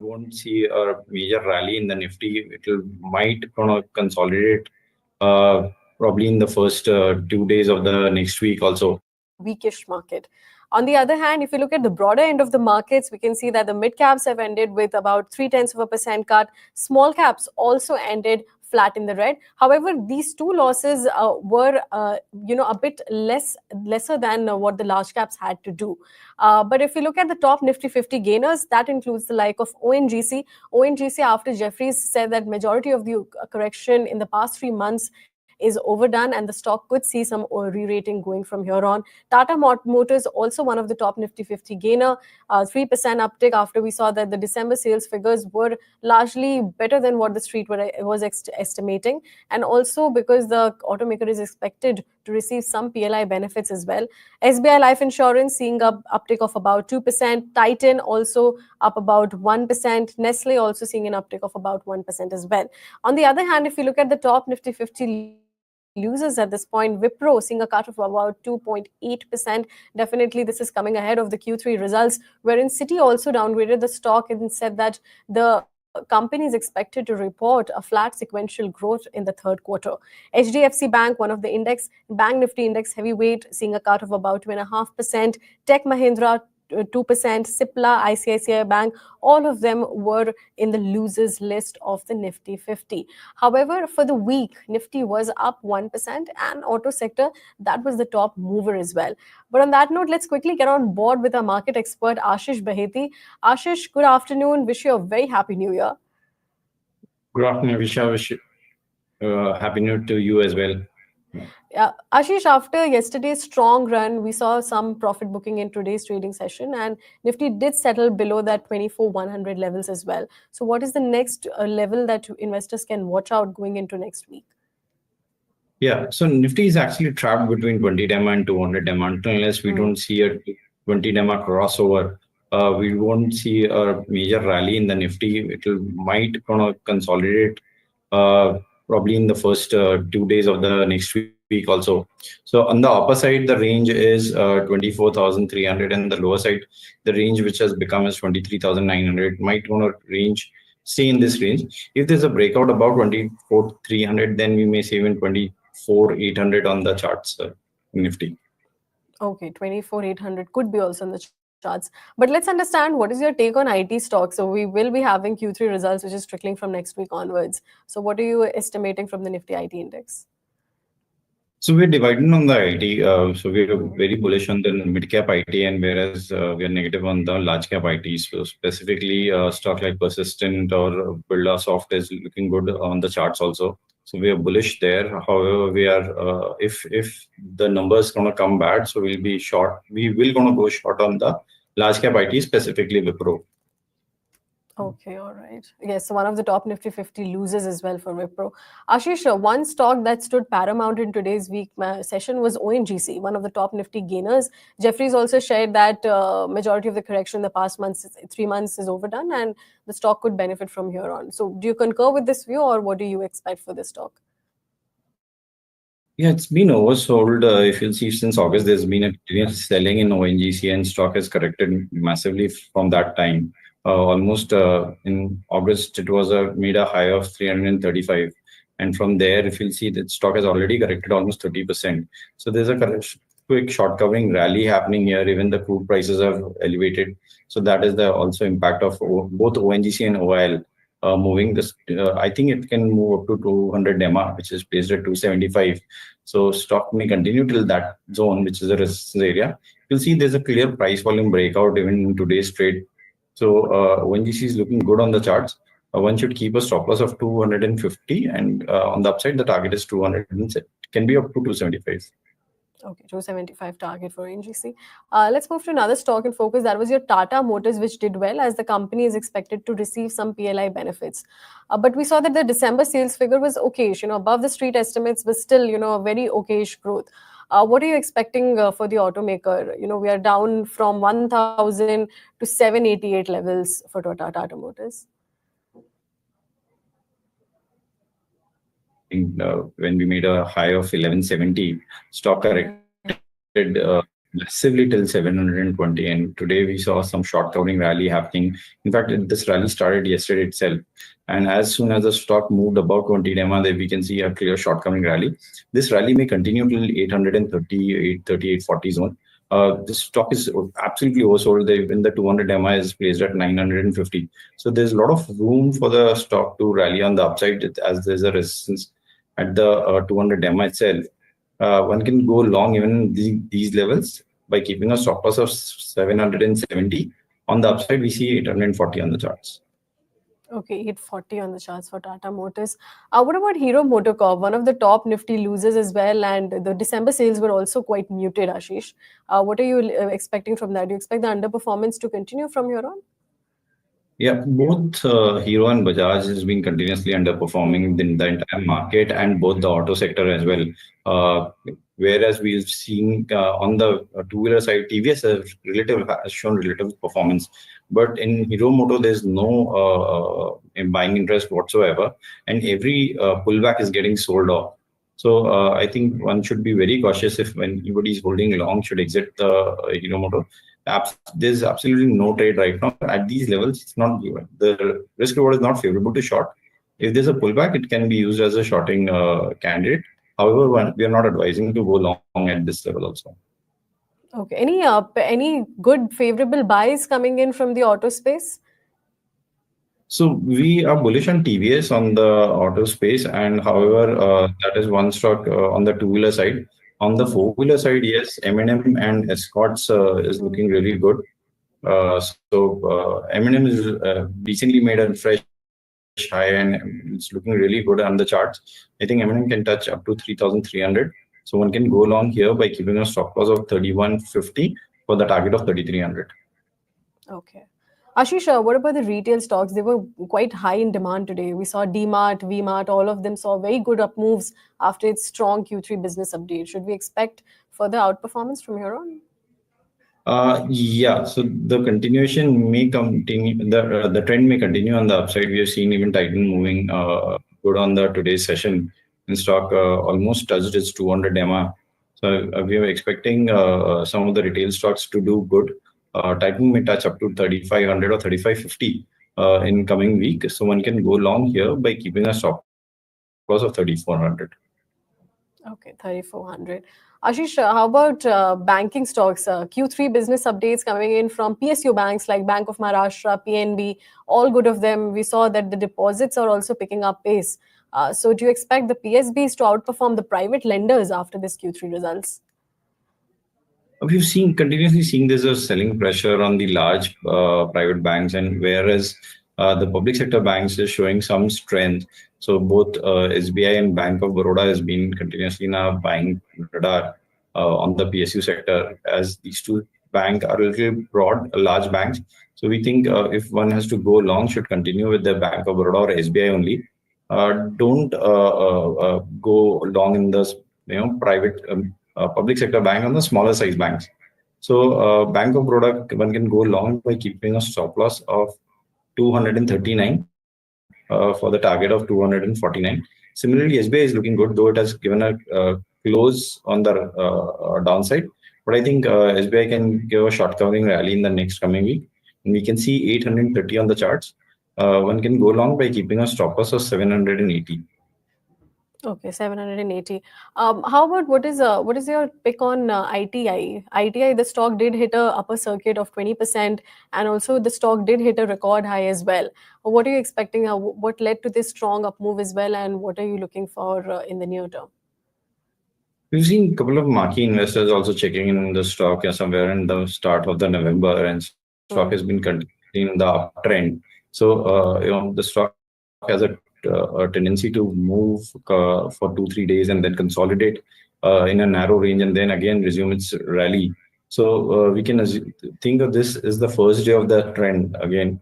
won't see a major rally in the Nifty. It will might gonna consolidate uh, probably in the first 2 days of the next week also. Weakish market. On the other hand, if you look at the broader end of the markets, we can see that the mid caps have ended with about 0.3% cut. Small caps also ended flat in the red. However, these two losses were, a bit lesser than what the large caps had to do. But if you look at the top Nifty 50 gainers, that includes the like of ONGC. ONGC, after Jeffries said that majority of the correction in the past 3 months is overdone and the stock could see some re-rating going from here on. Tata Motors also one of the top Nifty 50 gainer, 3% uptick after we saw that the December sales figures were largely better than what the street was estimating, and also because the automaker is expected to receive some PLI benefits as well. SBI Life Insurance seeing a uptick of about 2%, Titan also up about 1%, Nestle also seeing an uptick of about 1% as well. On the other hand, if you look at the top Nifty 50 losers at this point, Wipro seeing a cut of about 2.8%. Definitely, this is coming ahead of the Q3 results, wherein Citi also downgraded the stock and said that the company is expected to report a flat sequential growth in the third quarter. HDFC Bank, one of the index, Bank Nifty index heavyweight, seeing a cut of about 2.5%. Tech Mahindra 2%, Cipla, ICICI Bank, all of them were in the losers list of the Nifty 50. However, for the week, Nifty was up 1% and auto sector, that was the top mover as well. But on that note, let's quickly get on board with our market expert, Ashish Baheti. Ashish, good afternoon. Wish you a very happy new year. Good afternoon, Visha. Happy New Year to you as well. Ashish, after yesterday's strong run, we saw some profit booking in today's trading session, and Nifty did settle below that 24,100 levels as well. So, what is the next level that investors can watch out going into next week? Yeah, so Nifty is actually trapped between 20 DEMA and 200 DEMA unless we don't see a 20 DEMA crossover. We won't see a major rally in the Nifty. It will might gonna consolidate probably in the first 2 days of the next week also. So on the upper side, the range is 24,300, and the lower side, the range which has become as 23,900 might gonna range stay in this range. If there's a breakout above 24,300, then we may see even 24,800 on the charts, Nifty. Okay, 24,800 could be also in the charts. But let's understand, what is your take on IT stocks? So we will be having Q3 results, which is trickling from next week onwards. So what are you estimating from the Nifty IT index? So we're dividing on the IT. So we're very bullish on the mid cap IT, and whereas we are negative on the large cap IT. So specifically, stock like Persistent or Soft is looking good on the charts also. So we are bullish there. However, we are if the numbers gonna come bad, so we'll be short. We will gonna go short on the large cap IT, specifically Wipro. Okay, all right. Yes, so one of the top Nifty 50 losers as well for Wipro. Ashish, one stock that stood paramount in today's week session was ONGC, one of the top Nifty gainers. Jeffries also shared that majority of the correction in the past months, 3 months, is overdone and the stock could benefit from here on. So do you concur with this view, or what do you expect for this stock? Yeah, it's been oversold. If you'll see, since August, there's been a continuous selling in ONGC, and stock has corrected massively from that time. Almost in August, it was made a high of 335. And from there, if you'll see, that stock has already corrected almost 30%. So there's a quick short covering rally happening here. Even the crude prices have elevated. So that is the also impact of both ONGC and OIL. Moving this, I think it can move up to 200 DEMA, which is placed at 275. So stock may continue till that zone, which is a resistance area. You'll see there's a clear price volume breakout even in today's trade. So ONGC is looking good on the charts. One should keep a stop loss of 250, and on the upside, the target is 200. Can be up to 275. Okay, 275 target for NGC. Let's move to another stock in focus. That was your Tata Motors, which did well as the company is expected to receive some PLI benefits. But we saw that the December sales figure was okayish, above the street estimates, but still, a very okayish growth. What are you expecting for the automaker? We are down from 1,000 to 788 levels for Tata Motors. When we made a high of 1170, stock corrected massively till 720, and today we saw some short covering rally happening. In fact, this rally started yesterday itself, and as soon as the stock moved above 20 DEMA, then we can see a clear short covering rally. This rally may continue till 838, 3840 zone. This stock is absolutely oversold. Even the 200 DEMA is placed at 950. So there's a lot of room for the stock to rally on the upside, as there's a resistance at the 200 DEMA itself. One can go long even these levels by keeping a stop loss of 770. On the upside, we see 840 on the charts. Okay, 840 on the charts for Tata Motors. What about Hero MotoCorp, one of the top nifty losers as well, and the December sales were also quite muted, Ashish. What are you expecting from that? Do you expect the underperformance to continue from here on? Yeah, both Hero and Bajaj has been continuously underperforming in the entire market and both the auto sector as well. Uh, Whereas we've seen on the two-wheeler side, TVS has shown relative performance, but in Hero Moto there's no buying interest whatsoever, and every pullback is getting sold off. So I think one should be very cautious if when anybody is holding long should exit the Hero Moto. There's absolutely no trade right now at these levels. It's not given. The risk reward is not favorable to short. If there's a pullback, it can be used as a shorting candidate. However, we are not advising to go long at this level also. Okay. Any good favorable buys coming in from the auto space? So we are bullish on TVS on the auto space, and however, that is one stock on the two-wheeler side. On the four-wheeler side, yes, M&M and Escorts is looking really good. M&M is recently made a fresh high and it's looking really good on the charts. I think M&M can touch up to 3,300. So one can go long here by keeping a stop loss of 3,150 for the target of 3,300. Okay. Ashish, what about the retail stocks? They were quite high in demand today. We saw DMart, VMart, all of them saw very good up moves after its strong Q3 business update. Should we expect further outperformance from here on? Yeah, so the continuation may continue. The trend may continue on the upside. We have seen even Titan moving good on the today's session. In stock almost touched its 200 EMA. So we are expecting some of the retail stocks to do good. Titan may touch up to 3,500 or 3,550 in coming week. So one can go long here by keeping a stop loss of 3,400. Okay, 3,400. Ashish, how about banking stocks? Q3 business updates coming in from PSU banks like Bank of Maharashtra, PNB, all good of them. We saw that the deposits are also picking up pace. So do you expect the PSBs to outperform the private lenders after this Q3 results? We've seen continuously seeing there's a selling pressure on the large private banks, and whereas the public sector banks is showing some strength. So both SBI and Bank of Baroda has been continuously now buying radar on the PSU sector, as these two banks are a little broad, large banks. So we think if one has to go long, should continue with the Bank of Baroda or SBI only. Don't go long in the private public sector bank on the smaller size banks. So Bank of Baroda, one can go long by keeping a stop loss of 239 for the target of 249. Similarly, SBI is looking good, though it has given a close on the downside. But I think SBI can give a short covering rally in the next coming week. And we can see 830 on the charts. One can go long by keeping a stop loss of 780. Okay, 780. How about what is your pick on ITI? ITI, the stock did hit a upper circuit of 20%, and also the stock did hit a record high as well. What are you expecting? What led to this strong up move as well, and what are you looking for in the near term? We've seen a couple of marquee investors also checking in the stock somewhere in the start of the November, and stock has been continuing the uptrend. So the stock has a tendency to move for 2-3 days and then consolidate in a narrow range and then again resume its rally. So we can think of this as the first day of the trend again.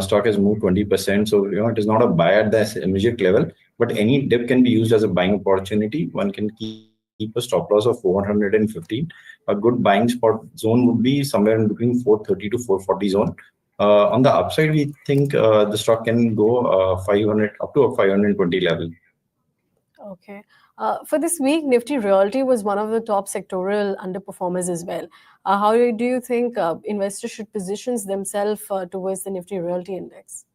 Stock has moved 20%, so it is not a buy at the immediate level, but any dip can be used as a buying opportunity. One can keep a stop loss of 415. A good buying spot zone would be somewhere in between 430 to 440 zone. On the upside, we think the stock can go 500 up to a 520 level. Okay. For this week, Nifty Realty was one of the top sectoral underperformers as well. How do you think investors should position themselves towards the Nifty Realty Index?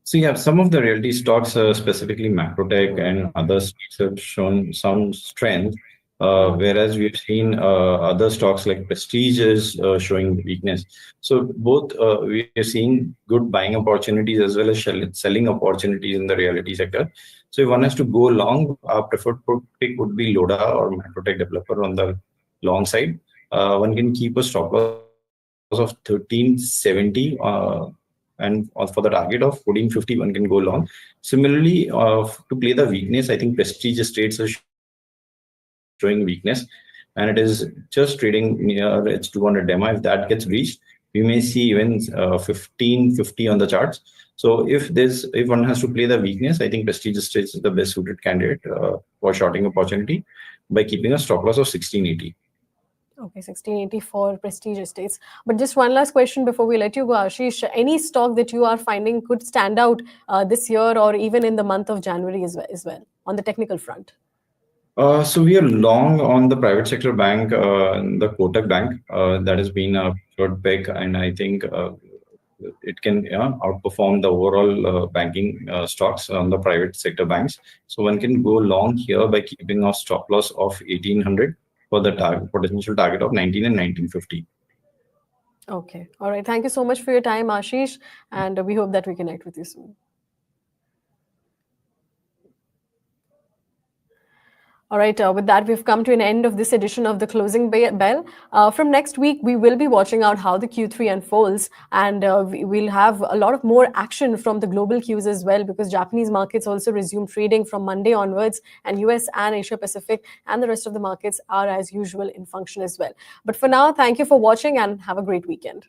So yeah, some of the realty stocks, specifically Macrotech and other stocks, have shown some strength, whereas we've seen other stocks like Prestige is showing weakness. So both we are seeing good buying opportunities as well as selling opportunities in the realty sector. So if one has to go long, our preferred pick would be Loda or Macrotech developer on the long side. One can keep a stop loss of 1370. And for the target of 1450, one can go long. Similarly, to play the weakness, I think Prestige Estates are showing weakness, and it is just trading near its 200 DEMA. If that gets breached, we may see even 1550 on the charts. So if one has to play the weakness, I think Prestige Estates is the best suited candidate for shorting opportunity by keeping a stop loss of 1680. Okay, 1680 for Prestige Estates. But just one last question before we let you go, Ashish. Any stock that you are finding could stand out this year or even in the month of January as well on the technical front? So we are long on the private sector bank, the Kotak Bank. That has been a good pick, and I think it can outperform the overall banking stocks on the private sector banks. So one can go long here by keeping a stop loss of 1800 for the potential target of 19 and 1950. Okay. All right. Thank you so much for your time, Ashish. And we hope that we connect with you soon. All right, with that, we've come to an end of this edition of the Closing Bell. From next week, we will be watching out how the Q3 unfolds, and we'll have a lot of more action from the global cues as well, because Japanese markets also resume trading from Monday onwards, and US and Asia Pacific and the rest of the markets are as usual in function as well. But for now, thank you for watching and have a great weekend.